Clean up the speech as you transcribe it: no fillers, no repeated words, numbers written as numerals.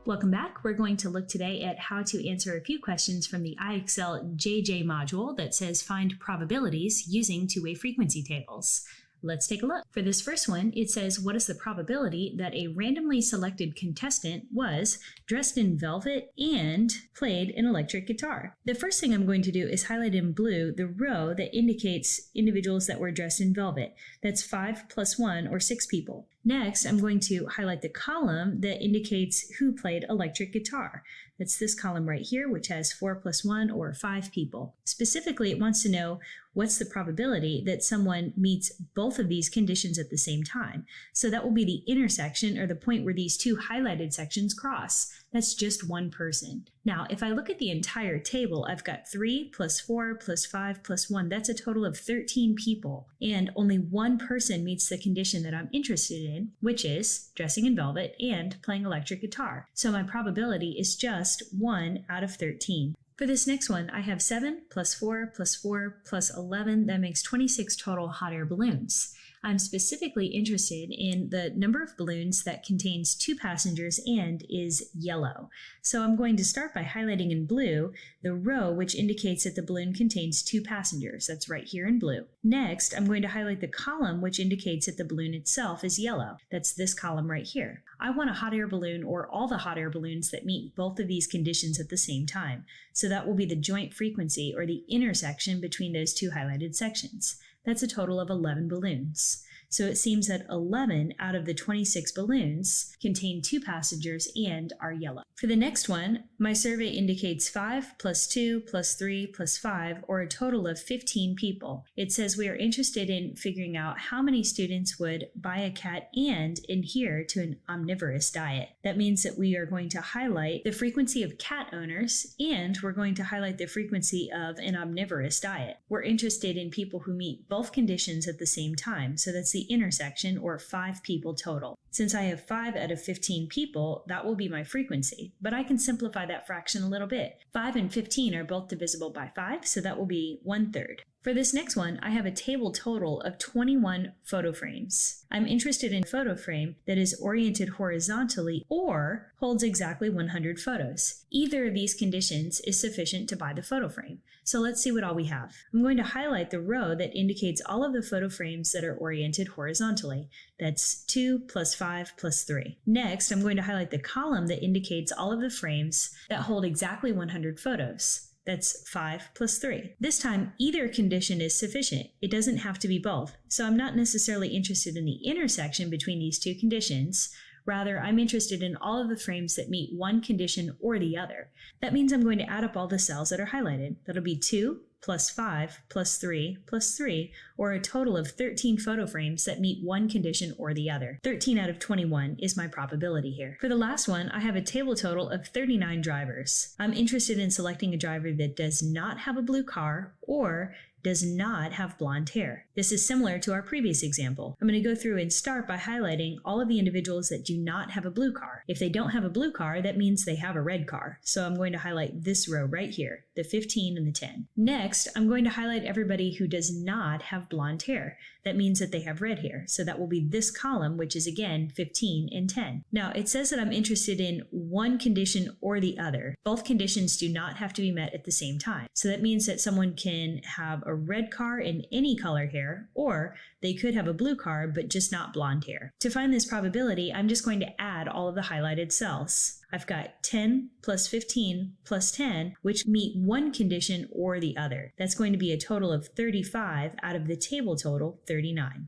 Welcome back. We're going to look today at how to answer a few questions from the IXL JJ module that says find probabilities using two-way frequency tables. Let's take a look. For this first one, it says, what is the probability that a randomly selected contestant was dressed in velvet and played an electric guitar? The first thing I'm going to do is highlight in blue the row that indicates individuals that were dressed in velvet. That's 5 plus 1 or 6 people. Next, I'm going to highlight the column that indicates who played electric guitar. That's this column right here, which has 4 plus 1 or 5 people. Specifically, it wants to know what's the probability that someone meets both of these conditions at the same time. So that will be the intersection, or the point where these two highlighted sections cross. That's just one person. Now, if I look at the entire table, I've got 3 plus 4 plus 5 plus 1. That's a total of 13 people. And only one person meets the condition that I'm interested in, which is dressing in velvet and playing electric guitar. So my probability is just 1 out of 13. For this next one, I have 7 plus 4 plus 4 plus 11. That makes 26 total hot air balloons. I'm specifically interested in the number of balloons that contains 2 passengers and is yellow. So I'm going to start by highlighting in blue the row which indicates that the balloon contains 2 passengers. That's right here in blue. Next, I'm going to highlight the column which indicates that the balloon itself is yellow. That's this column right here. I want a hot air balloon or all the hot air balloons that meet both of these conditions at the same time. So that will be the joint frequency, or the intersection between those two highlighted sections. That's a total of 11 balloons. So it seems that 11 out of the 26 balloons contain 2 passengers and are yellow. For the next one, my survey indicates 5 plus 2 plus 3 plus 5, or a total of 15 people. It says we are interested in figuring out how many students would buy a cat and adhere to an omnivorous diet. That means that we are going to highlight the frequency of cat owners, and we're going to highlight the frequency of an omnivorous diet. We're interested in people who meet both conditions at the same time, so that's the intersection, or 5 people total. Since I have 5 out of 15 people, that will be my frequency, but I can simplify that fraction a little bit. 5 and 15 are both divisible by 5, so that will be 1/3. For this next one, I have a table total of 21 photo frames. I'm interested in a photo frame that is oriented horizontally or holds exactly 100 photos. Either of these conditions is sufficient to buy the photo frame. So let's see what all we have. I'm going to highlight the row that indicates all of the photo frames that are oriented horizontally. That's 2 plus 5 plus 3. Next, I'm going to highlight the column that indicates all of the frames that hold exactly 100 photos. That's 5 plus 3. This time, either condition is sufficient. It doesn't have to be both. So I'm not necessarily interested in the intersection between these two conditions. Rather, I'm interested in all of the frames that meet one condition or the other. That means I'm going to add up all the cells that are highlighted. That'll be 2 plus 5 plus 3 plus 3, or a total of 13 photo frames that meet one condition or the other. 13 out of 21 is my probability here. For the last one, I have a table total of 39 drivers. I'm interested in selecting a driver that does not have a blue car or does not have blonde hair. This is similar to our previous example. I'm going to go through and start by highlighting all of the individuals that do not have a blue car. If they don't have a blue car, that means they have a red car. So I'm going to highlight this row right here, the 15 and the 10. Next, I'm going to highlight everybody who does not have blonde hair. That means that they have red hair. So that will be this column, which is again 15 and 10. Now, it says that I'm interested in one condition or the other. Both conditions do not have to be met at the same time. So that means that someone can have a red car and any color hair, or they could have a blue car but just not blonde hair. To find this probability, I'm just going to add all of the highlighted cells. I've got 10 plus 15 plus 10, which meet one condition or the other. That's going to be a total of 35 out of the table total 39.